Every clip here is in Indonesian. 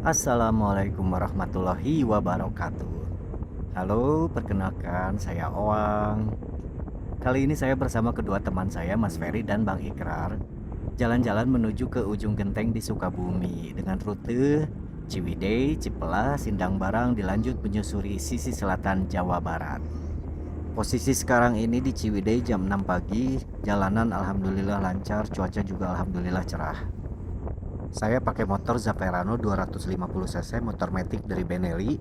Assalamualaikum warahmatullahi wabarakatuh. Halo, perkenalkan saya Oang. Kali ini saya bersama kedua teman saya, Mas Ferry dan Bang Ikrar, jalan-jalan menuju ke ujung genteng di Sukabumi dengan rute Ciwidey, Cipelas, Sindang Barang dilanjut menyusuri sisi selatan Jawa Barat. Posisi sekarang ini di Ciwidey jam 6 pagi, jalanan alhamdulillah lancar, cuaca juga alhamdulillah cerah. Saya pakai motor Zaferano 250 cc motor matic dari Benelli.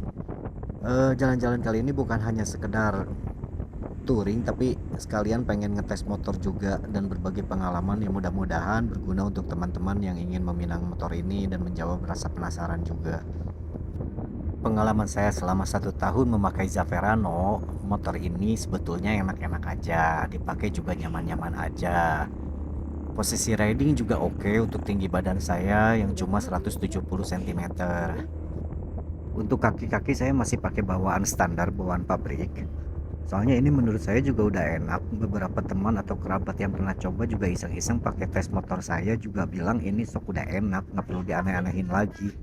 Jalan-jalan kali ini bukan hanya sekedar touring, tapi sekalian pengen ngetes motor juga dan berbagi pengalaman yang mudah-mudahan berguna untuk teman-teman yang ingin meminang motor ini dan menjawab rasa penasaran juga. Pengalaman saya selama 1 tahun memakai Zaferano, motor ini sebetulnya enak-enak aja, dipakai juga nyaman-nyaman aja. Posisi riding juga oke untuk tinggi badan saya yang cuma 170 cm. Untuk kaki-kaki saya masih pakai bawaan standar, bawaan pabrik. Soalnya ini menurut saya juga udah enak. Beberapa teman atau kerabat yang pernah coba juga iseng-iseng pakai tes motor saya juga bilang ini sok udah enak, nggak perlu dianeh-anehin lagi.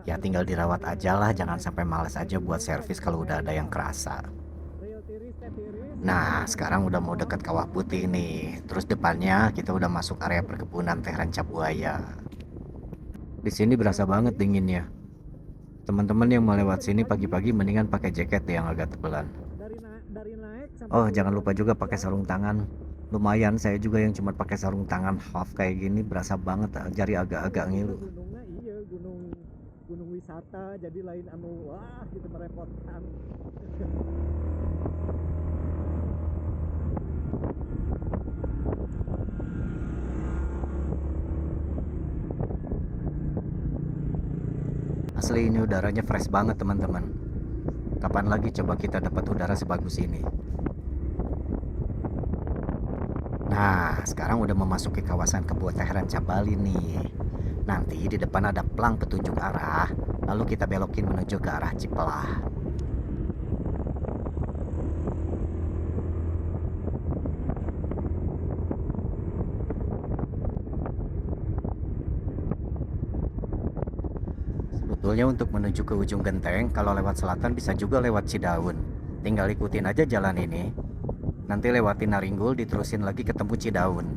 Ya tinggal dirawat aja lah, jangan sampai males aja buat servis kalau udah ada yang kerasa. Nah, sekarang udah mau dekat Kawah Putih nih. Terus depannya kita udah masuk area perkebunan teh ranca buaya. Di sini berasa banget dinginnya. Teman-teman yang mau lewat sini pagi-pagi mendingan pakai jaket yang agak tebelan. Oh, jangan lupa juga pakai sarung tangan. Lumayan, saya juga yang cuma pakai sarung tangan half kayak gini berasa banget jari agak-agak ngilu. Gunung wisata jadi lain anu wah gitu merepotkan. Asli ini udaranya fresh banget teman-teman. Kapan lagi coba kita dapat udara sebagus ini? Nah, sekarang udah memasuki kawasan kebun teh ranca Bali nih. Nanti di depan ada plang petunjuk arah, lalu kita belokin menuju ke arah Cipelah. Sebetulnya untuk menuju ke ujung genteng, kalau lewat selatan bisa juga lewat Cidaun. Tinggal ikutin aja jalan ini. Nanti lewatin Naringgul, diterusin lagi ketemu Cidaun.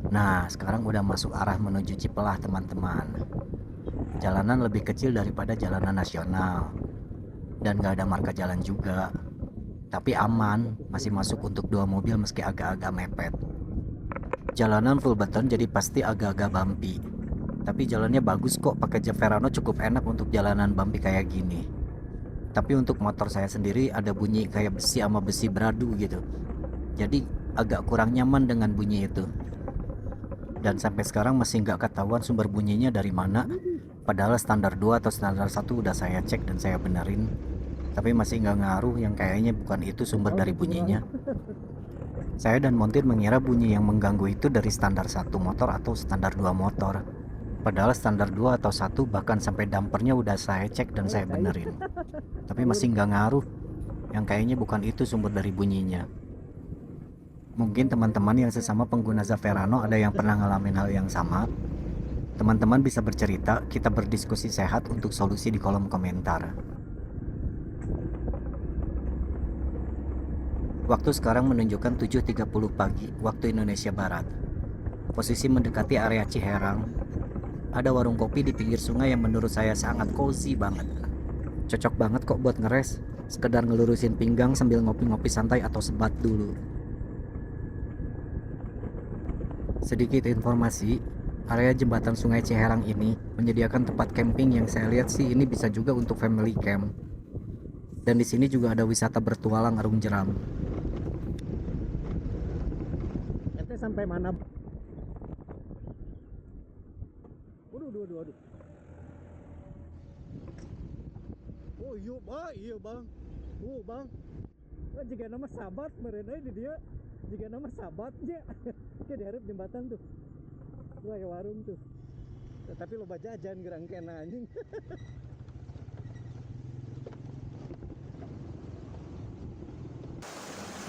Nah, sekarang udah masuk arah menuju Cipelah teman-teman. Jalanan lebih kecil daripada jalanan nasional. Dan gak ada marka jalan juga. Tapi aman, masih masuk untuk 2 mobil meski agak-agak mepet. Jalanan full beton jadi pasti agak-agak bumpy. Tapi jalannya bagus kok, pakai Verano cukup enak untuk jalanan bumpy kayak gini. Tapi untuk motor saya sendiri ada bunyi kayak besi sama besi beradu gitu. Jadi agak kurang nyaman dengan bunyi itu. Dan sampai sekarang masih nggak ketahuan sumber bunyinya dari mana. Padahal standar 2 atau standar 1 udah saya cek dan saya benerin. Tapi masih nggak ngaruh, yang kayaknya bukan itu sumber dari bunyinya. Saya dan montir mengira bunyi yang mengganggu itu dari standar 1 motor atau standar 2 motor. Padahal standar 2 atau 1 bahkan sampai dampernya udah saya cek dan saya benerin. Tapi masih nggak ngaruh, yang kayaknya bukan itu sumber dari bunyinya. Mungkin teman-teman yang sesama pengguna Zaferano ada yang pernah ngalamin hal yang sama. Teman-teman bisa bercerita, kita berdiskusi sehat untuk solusi di kolom komentar. Waktu sekarang menunjukkan 7.30 pagi waktu Indonesia Barat. Posisi mendekati area Ciherang. Ada warung kopi di pinggir sungai yang menurut saya sangat cozy banget. Cocok banget kok buat ngeres, sekedar ngelurusin pinggang sambil ngopi-ngopi santai atau sebat dulu. Sedikit informasi, area jembatan Sungai Ciherang ini menyediakan tempat camping yang saya lihat sih ini bisa juga untuk family camp. Dan di sini juga ada wisata bertualang arung jeram. Ente sampai mana? Waduh, waduh, waduh. Oh iya bang, iya bang. Bang. Oh, jika nama sahabat mereka di dia. Jika nama sahabatnya, dia diharap jembatan tuh. Wah, ya warung tuh. Tapi lo jajan gerang kena anjing.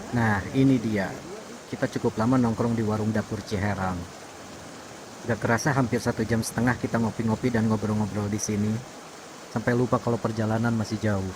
Nah, ini dia. Kita cukup lama nongkrong di warung dapur Ciherang. Gak kerasa hampir 1,5 jam kita ngopi-ngopi dan ngobrol-ngobrol di sini. Sampai lupa kalau perjalanan masih jauh.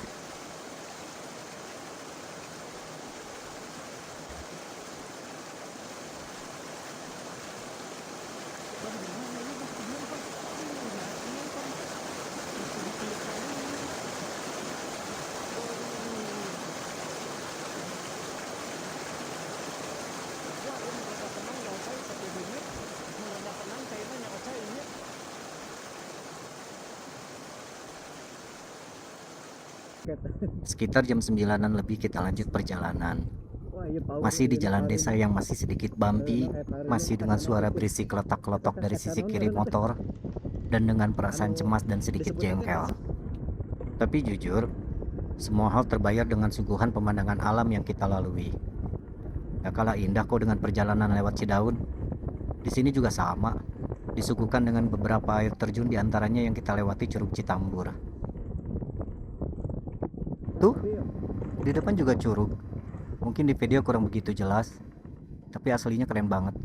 Sekitar jam 9-an lebih kita lanjut perjalanan. Masih di jalan desa yang masih sedikit bumpy, masih dengan suara berisik letak-letok dari sisi kiri motor, dan dengan perasaan cemas dan sedikit jengkel. Tapi jujur, semua hal terbayar dengan suguhan pemandangan alam yang kita lalui. Gak kalah indah kok dengan perjalanan lewat Cidaun. Di sini juga sama, disuguhkan dengan beberapa air terjun diantaranya yang kita lewati Curug Citambur. Tuh, di depan juga curug. Mungkin di video kurang begitu jelas, tapi aslinya keren banget.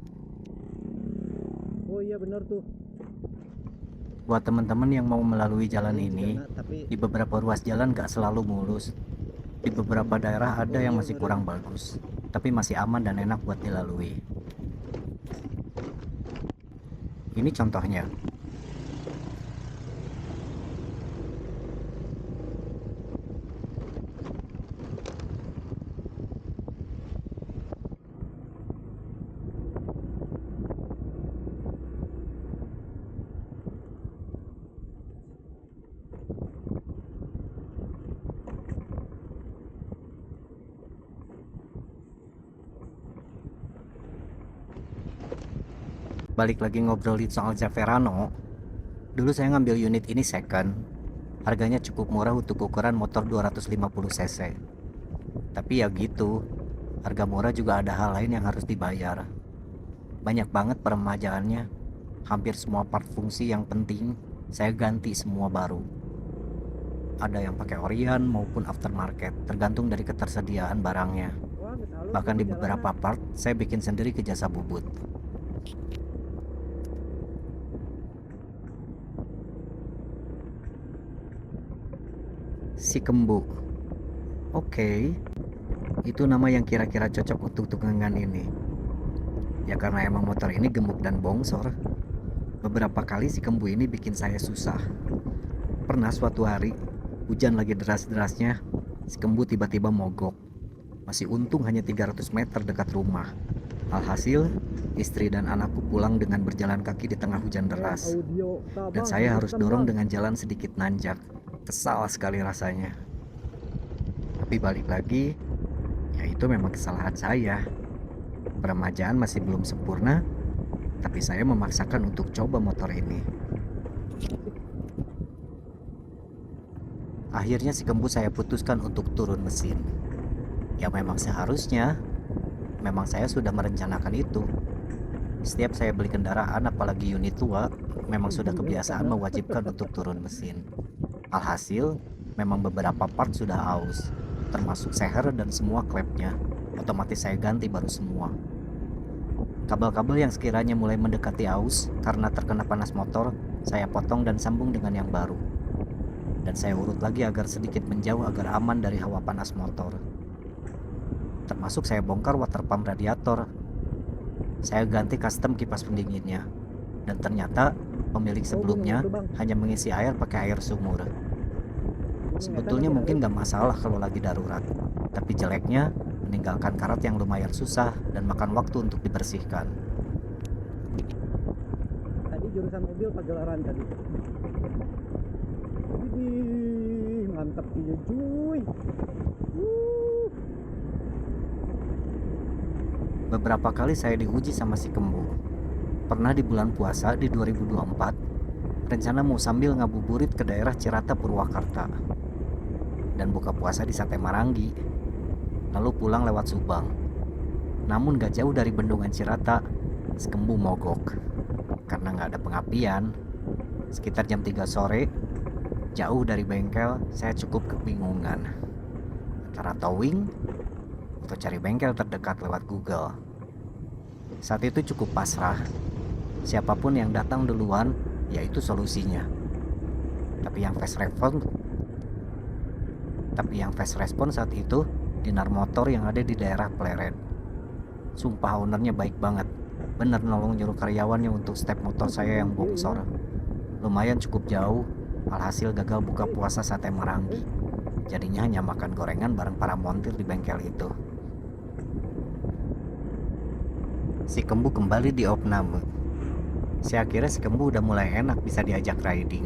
Oh iya benar tuh. Buat teman-teman yang mau melalui jalan ini, di beberapa ruas jalan gak selalu mulus. Di beberapa daerah ada yang masih kurang bagus, tapi masih aman dan enak buat dilalui. Ini contohnya. Balik lagi ngobrolin soal Zaverano. Dulu saya ngambil unit ini second. Harganya cukup murah untuk ukuran motor 250 cc. Tapi ya gitu, harga murah juga ada hal lain yang harus dibayar. Banyak banget peremajaannya. Hampir semua part fungsi yang penting saya ganti semua baru. Ada yang pakai orian maupun aftermarket, tergantung dari ketersediaan barangnya. Bahkan di beberapa part saya bikin sendiri ke jasa bubut. Si Kembu. Oke, itu nama yang kira-kira cocok untuk tunggangan ini. Ya karena emang motor ini gemuk dan bongsor. Beberapa kali si Kembu ini bikin saya susah. Pernah suatu hari, hujan lagi deras-derasnya, si Kembu tiba-tiba mogok. Masih untung hanya 300 meter dekat rumah. Alhasil, istri dan anakku pulang dengan berjalan kaki di tengah hujan deras. Dan saya harus dorong dengan jalan sedikit nanjak. Kesal sekali rasanya. Tapi balik lagi, ya itu memang kesalahan saya. Peremajaan masih belum sempurna, tapi saya memaksakan untuk coba motor ini. Akhirnya si Kembu saya putuskan untuk turun mesin. Ya memang seharusnya, memang saya sudah merencanakan itu. Setiap saya beli kendaraan, apalagi unit tua, memang sudah kebiasaan mewajibkan untuk turun mesin. Alhasil, memang beberapa part sudah aus, termasuk seher dan semua klepnya. Otomatis saya ganti baru semua. Kabel-kabel yang sekiranya mulai mendekati aus karena terkena panas motor, saya potong dan sambung dengan yang baru. Dan saya urut lagi agar sedikit menjauh agar aman dari hawa panas motor. Termasuk saya bongkar water pump radiator. Saya ganti custom kipas pendinginnya. Dan ternyata pemilik sebelumnya hanya mengisi air pakai air sumur. Sebetulnya mungkin gak masalah kalau lagi darurat, tapi jeleknya meninggalkan karat yang lumayan susah dan makan waktu untuk dibersihkan. Tadi jurusan mobil Pagelaran tadi. Widih, mantep iya cuy. Uh, Beberapa kali saya diuji sama si kembu. Pernah di bulan puasa di 2024, rencana mau sambil ngabuburit ke daerah Cirata Purwakarta dan buka puasa di Sate Maranggi, lalu pulang lewat Subang. Namun gak jauh dari bendungan Cirata, si kembu mogok karena gak ada pengapian. Sekitar jam 3 sore, jauh dari bengkel, saya cukup kebingungan antara towing atau cari bengkel terdekat lewat Google. Saat itu cukup pasrah. Siapapun yang datang duluan, yaitu solusinya. Tapi yang fast respon saat itu dinar motor yang ada di daerah Pleret. Sumpah ownernya baik banget. Bener nolong nyuruh karyawannya untuk step motor saya yang bongsor. Lumayan cukup jauh, alhasil gagal buka puasa Sate Maranggi. Jadinya hanya makan gorengan bareng para montir di bengkel itu. Si kembu kembali di opname. Saya kira si kembu udah mulai enak bisa diajak riding.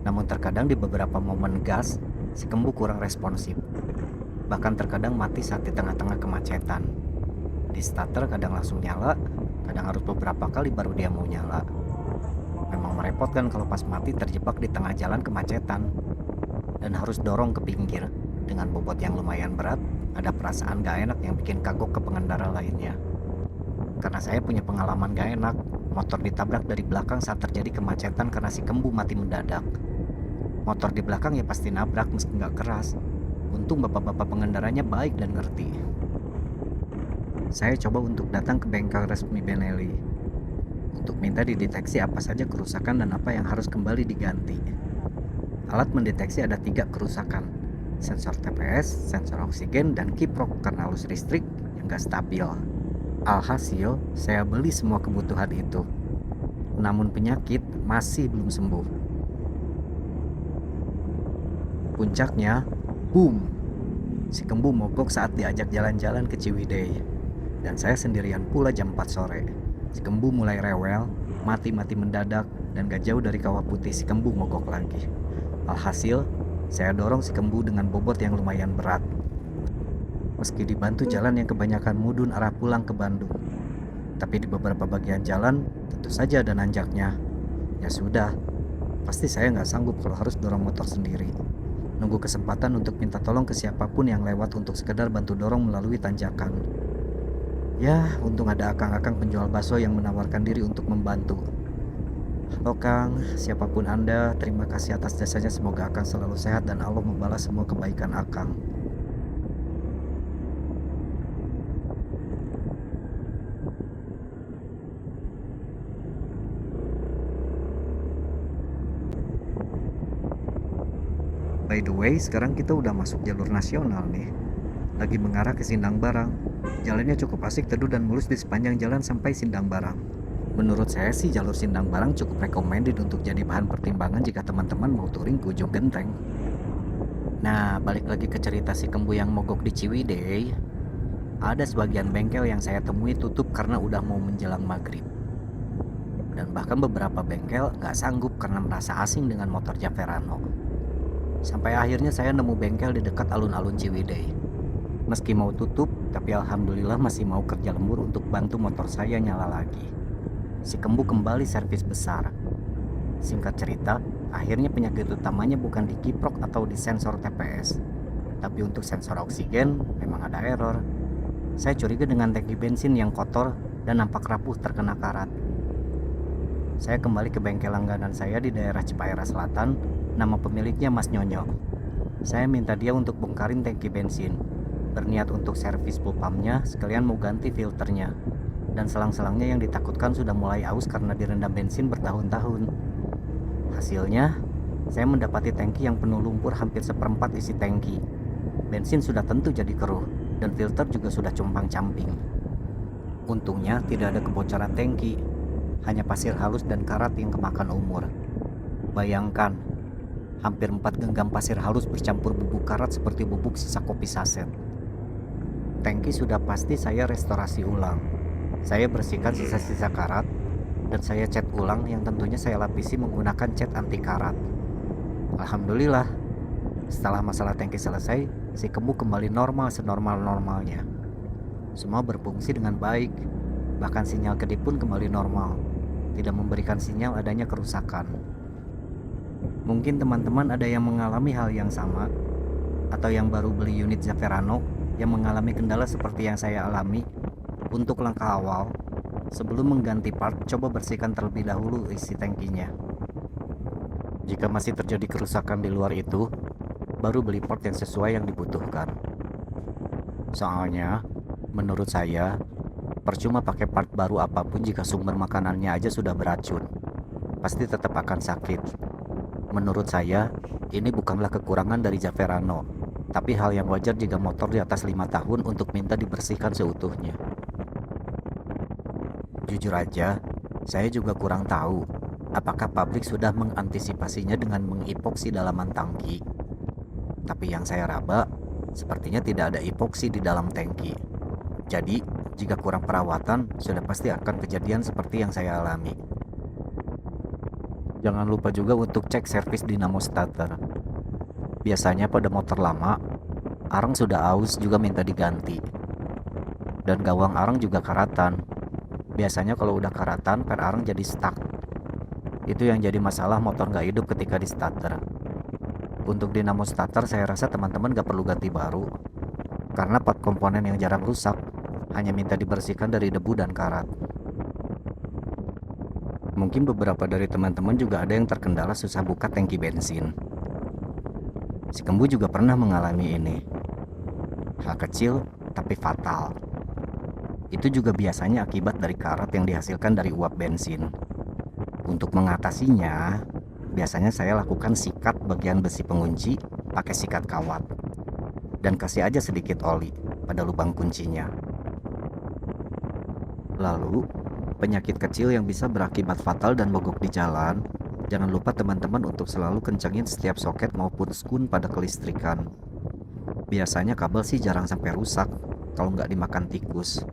Namun terkadang di beberapa momen gas, si kembu kurang responsif. Bahkan terkadang mati saat di tengah-tengah kemacetan. Di starter kadang langsung nyala, kadang harus beberapa kali baru dia mau nyala. Memang merepotkan kalau pas mati terjebak di tengah jalan kemacetan dan harus dorong ke pinggir. Dengan bobot yang lumayan berat, ada perasaan gak enak yang bikin kagok ke pengendara lainnya. Karena saya punya pengalaman gak enak, motor ditabrak dari belakang saat terjadi kemacetan karena si kembu mati mendadak. Motor di belakang ya pasti nabrak meski gak keras. Untung bapak-bapak pengendaranya baik dan ngerti. Saya coba untuk datang ke bengkel resmi Benelli untuk minta dideteksi apa saja kerusakan dan apa yang harus kembali diganti. Alat mendeteksi ada 3 kerusakan: sensor TPS, sensor oksigen, dan kiprok karena arus listrik yang gak stabil. Alhasil, saya beli semua kebutuhan itu. Namun penyakit masih belum sembuh. Puncaknya, boom! Si kembu mogok saat diajak jalan-jalan ke Ciwidey. Dan saya sendirian pula jam 4 sore. Si kembu mulai rewel, mati-mati mendadak, dan gak jauh dari Kawah Putih si kembu mogok lagi. Alhasil, saya dorong si kembu dengan bobot yang lumayan berat. Meski dibantu jalan yang kebanyakan mudun arah pulang ke Bandung. Tapi di beberapa bagian jalan tentu saja ada nanjaknya. Ya sudah, pasti saya nggak sanggup kalau harus dorong motor sendiri. Nunggu kesempatan untuk minta tolong ke siapapun yang lewat untuk sekedar bantu dorong melalui tanjakan. Ya, untung ada akang-akang penjual bakso yang menawarkan diri untuk membantu. Halo Kang, siapapun Anda, terima kasih atas jasanya. Semoga Akang selalu sehat dan Allah membalas semua kebaikan Akang. By the way, sekarang kita udah masuk jalur nasional nih. Lagi mengarah ke Sindang Barang. Jalannya cukup asik, teduh dan mulus di sepanjang jalan sampai Sindang Barang. Menurut saya sih jalur Sindang Barang cukup recommended untuk jadi bahan pertimbangan jika teman-teman mau touring ke ujung genteng. Nah, balik lagi ke cerita si kembu yang mogok di Ciwidey. Ada sebagian bengkel yang saya temui tutup karena udah mau menjelang maghrib. Dan bahkan beberapa bengkel gak sanggup karena merasa asing dengan motor Javerano. Sampai akhirnya saya nemu bengkel di dekat alun-alun Ciwidey. Meski mau tutup, tapi alhamdulillah masih mau kerja lembur untuk bantu motor saya nyala lagi. Si kembu kembali servis besar. Singkat cerita, akhirnya penyakit utamanya bukan di kiprok atau di sensor TPS, tapi untuk sensor oksigen memang ada error. Saya curiga dengan tangki bensin yang kotor dan nampak rapuh terkena karat. Saya kembali ke bengkel langganan saya di daerah Cipaera Selatan. Nama pemiliknya Mas Nyonyo. Saya minta dia untuk bongkarin tangki bensin. Berniat untuk servis full pumpnya, sekalian mau ganti filternya. Dan selang-selangnya yang ditakutkan sudah mulai aus karena direndam bensin bertahun-tahun. Hasilnya, saya mendapati tangki yang penuh lumpur hampir seperempat isi tangki. Bensin sudah tentu jadi keruh, dan filter juga sudah compang-camping. Untungnya tidak ada kebocoran tangki, hanya pasir halus dan karat yang kemakan umur. Bayangkan, hampir 4 genggam pasir halus bercampur bubuk karat seperti bubuk sisa kopi saset. Tangki sudah pasti saya restorasi ulang. Saya bersihkan sisa-sisa karat dan saya cat ulang, yang tentunya saya lapisi menggunakan cat anti karat. Alhamdulillah, Setelah masalah tangki selesai, si Kembu kembali normal senormal-normalnya. Semua berfungsi dengan baik, bahkan sinyal kedip pun kembali normal, tidak memberikan sinyal adanya kerusakan. Mungkin teman-teman ada yang mengalami hal yang sama, atau yang baru beli unit Zaferano yang mengalami kendala seperti yang saya alami. Untuk langkah awal, sebelum mengganti part, coba bersihkan terlebih dahulu isi tangkinya. Jika masih terjadi kerusakan di luar itu, baru beli part yang sesuai yang dibutuhkan. Soalnya, menurut saya, percuma pakai part baru apapun jika sumber makanannya aja sudah beracun. Pasti tetap akan sakit. Menurut saya, ini bukanlah kekurangan dari Zaferano, tapi hal yang wajar jika motor di atas 5 tahun untuk minta dibersihkan seutuhnya. Jujur aja, saya juga kurang tahu apakah pabrik sudah mengantisipasinya dengan mengepoksi dalaman tangki. Tapi yang saya raba, sepertinya tidak ada epoksi di dalam tangki. Jadi, jika kurang perawatan, sudah pasti akan kejadian seperti yang saya alami. Jangan lupa juga untuk cek servis dinamo starter. Biasanya pada motor lama, arang sudah aus juga minta diganti. Dan gawang arang juga karatan. Biasanya kalau udah karatan, per arang jadi stuck. Itu yang jadi masalah motor nggak hidup ketika di starter. Untuk dinamo starter saya rasa teman-teman nggak perlu ganti baru, karena part komponen yang jarang rusak, hanya minta dibersihkan dari debu dan karat. Mungkin beberapa dari teman-teman juga ada yang terkendala susah buka tangki bensin. Si Kembu juga pernah mengalami ini. Hal kecil tapi fatal. Itu juga biasanya akibat dari karat yang dihasilkan dari uap bensin. Untuk mengatasinya, biasanya saya lakukan sikat bagian besi pengunci pakai sikat kawat. Dan kasih aja sedikit oli pada lubang kuncinya. Lalu, penyakit kecil yang bisa berakibat fatal dan mogok di jalan, jangan lupa teman-teman untuk selalu kencangin setiap soket maupun skun pada kelistrikan. Biasanya kabel sih jarang sampai rusak kalau nggak dimakan tikus.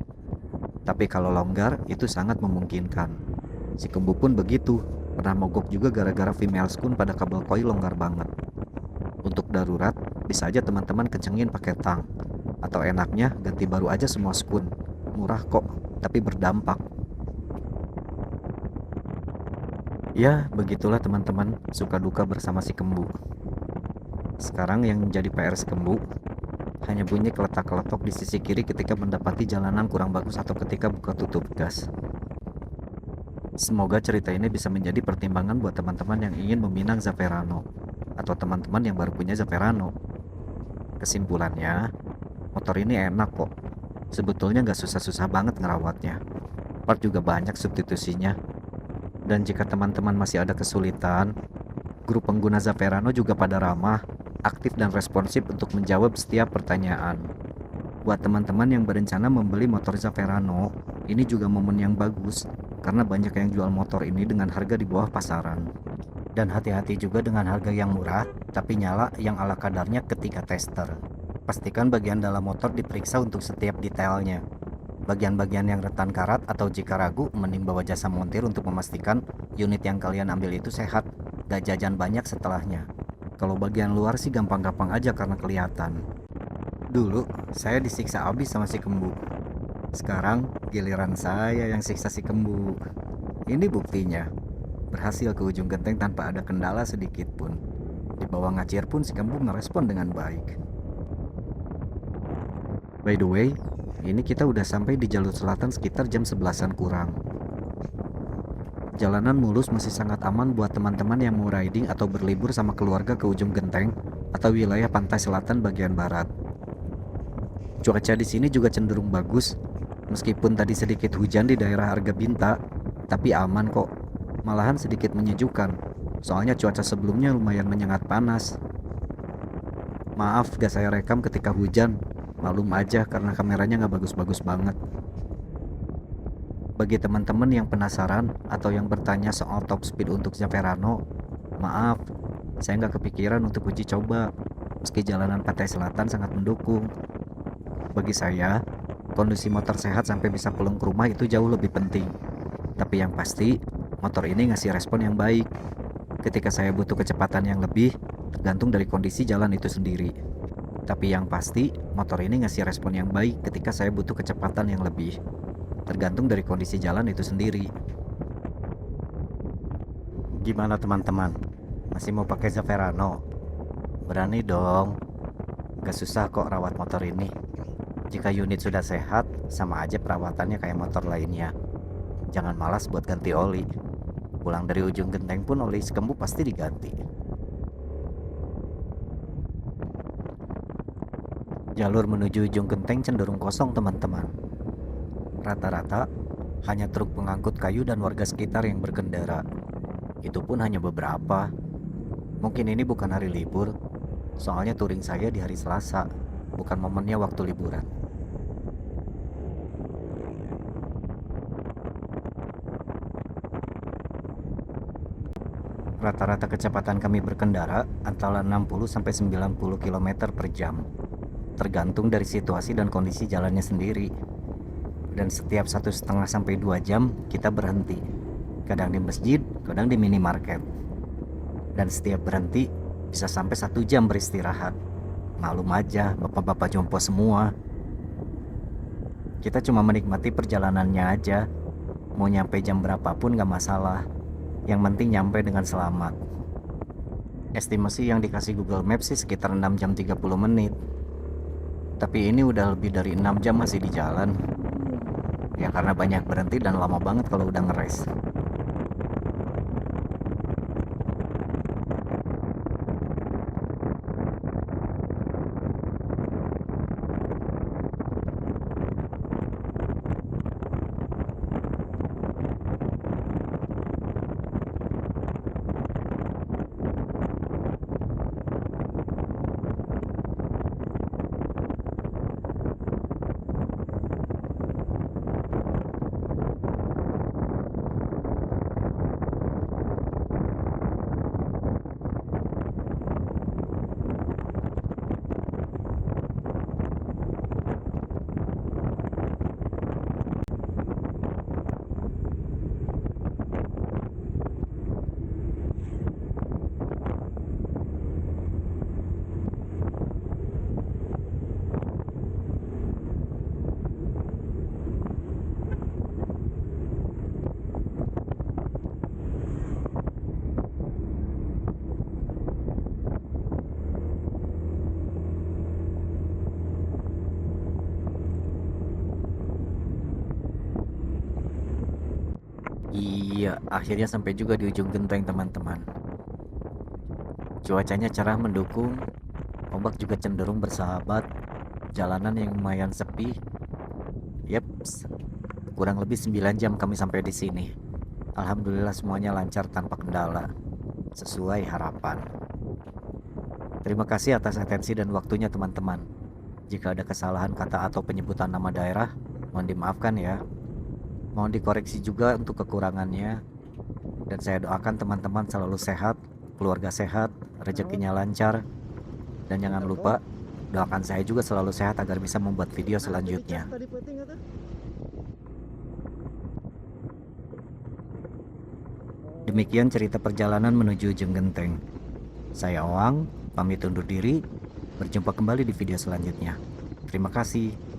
Tapi kalau longgar, itu sangat memungkinkan. Si Kembu pun begitu, pernah mogok juga gara-gara female skun pada kabel koi longgar banget. Untuk darurat, bisa aja teman-teman kencengin pakai tang. Atau enaknya ganti baru aja semua skun. Murah kok, tapi berdampak. Ya, begitulah teman-teman, suka duka bersama si Kembu. Sekarang yang menjadi PR si Kembu hanya bunyi keletak-keletok di sisi kiri ketika mendapati jalanan kurang bagus atau ketika buka tutup gas. Semoga cerita ini bisa menjadi pertimbangan buat teman-teman yang ingin meminang Zaferano atau teman-teman yang baru punya Zaferano. Kesimpulannya, motor ini enak kok. Sebetulnya nggak susah-susah banget ngerawatnya. Part juga banyak substitusinya. Dan jika teman-teman masih ada kesulitan, grup pengguna Zaferano juga pada ramah, aktif dan responsif untuk menjawab setiap pertanyaan. Buat teman-teman yang berencana membeli motor Zaferano, ini juga momen yang bagus karena banyak yang jual motor ini dengan harga di bawah pasaran. Dan hati-hati juga dengan harga yang murah, tapi nyala yang ala kadarnya ketika tester. Pastikan bagian dalam motor diperiksa untuk setiap detailnya. Bagian-bagian yang rentan karat atau jika ragu, mending bawa jasa montir untuk memastikan unit yang kalian ambil itu sehat, gak jajan banyak setelahnya. Kalau bagian luar sih gampang-gampang aja karena kelihatan. Dulu, saya disiksa abis sama si Kembu. Sekarang, giliran saya yang siksa si Kembu. Ini buktinya. Berhasil ke ujung genteng tanpa ada kendala sedikit pun. Di bawah ngacir pun si Kembu ngerespon dengan baik. By the way, ini kita udah sampai di jalur selatan sekitar jam 11-an kurang. Jalanan mulus masih sangat aman buat teman-teman yang mau riding atau berlibur sama keluarga ke ujung genteng atau wilayah pantai selatan bagian barat. Cuaca di sini juga cenderung bagus, meskipun tadi sedikit hujan di daerah Arga Binta, tapi aman kok. Malahan sedikit menyejukkan, soalnya cuaca sebelumnya lumayan menyengat panas. Maaf gak saya rekam ketika hujan, maklum aja karena kameranya gak bagus-bagus banget. Bagi teman-teman yang penasaran atau yang bertanya soal top speed untuk Zaferano, maaf, saya nggak kepikiran untuk uji coba, meski jalanan pantai selatan sangat mendukung. Bagi saya, kondisi motor sehat sampai bisa pulang ke rumah itu jauh lebih penting. Tapi yang pasti, motor ini ngasih respon yang baik. Ketika saya butuh kecepatan yang lebih, tergantung dari kondisi jalan itu sendiri. Tapi yang pasti, motor ini ngasih respon yang baik ketika saya butuh kecepatan yang lebih. Tergantung dari kondisi jalan itu sendiri. Gimana teman-teman? Masih mau pakai Zaverano? Berani dong. Gak susah kok rawat motor ini. Jika unit sudah sehat, sama aja perawatannya kayak motor lainnya. Jangan malas buat ganti oli. Pulang dari ujung genteng pun oli sekembu pasti diganti. Jalur menuju ujung genteng cenderung kosong teman-teman. Rata-rata hanya truk pengangkut kayu dan warga sekitar yang berkendara. Itu pun hanya beberapa. Mungkin ini bukan hari libur, soalnya touring saya di hari Selasa, bukan momennya waktu liburan. Rata-rata kecepatan kami berkendara antara 60 sampai 90 km per jam. Tergantung dari situasi dan kondisi jalannya sendiri. Dan setiap 1,5 sampai 2 jam kita berhenti. Kadang di masjid, kadang di minimarket. Dan setiap berhenti bisa sampai 1 jam beristirahat. Malum aja, bapak-bapak jompo semua. Kita cuma menikmati perjalanannya aja. Mau nyampe jam berapapun gak masalah. Yang penting nyampe dengan selamat. Estimasi yang dikasih Google Maps sih sekitar 6 jam 30 menit. Tapi ini udah lebih dari 6 jam masih di jalan. Ya karena banyak berhenti dan lama banget kalau udah ngeres. Iya, akhirnya sampai juga di ujung genteng teman-teman. Cuacanya cerah mendukung, ombak juga cenderung bersahabat, jalanan yang lumayan sepi. Yeps, kurang lebih 9 jam kami sampai di sini. Alhamdulillah semuanya lancar tanpa kendala, sesuai harapan. Terima kasih atas atensi dan waktunya teman-teman. Jika ada kesalahan kata atau penyebutan nama daerah, mohon dimaafkan ya. Mohon dikoreksi juga untuk kekurangannya. Dan saya doakan teman-teman selalu sehat, keluarga sehat, rezekinya lancar. Dan jangan lupa, doakan saya juga selalu sehat agar bisa membuat video selanjutnya. Demikian cerita perjalanan menuju ujung genteng. Saya Owang, pamit undur diri. Berjumpa kembali di video selanjutnya. Terima kasih.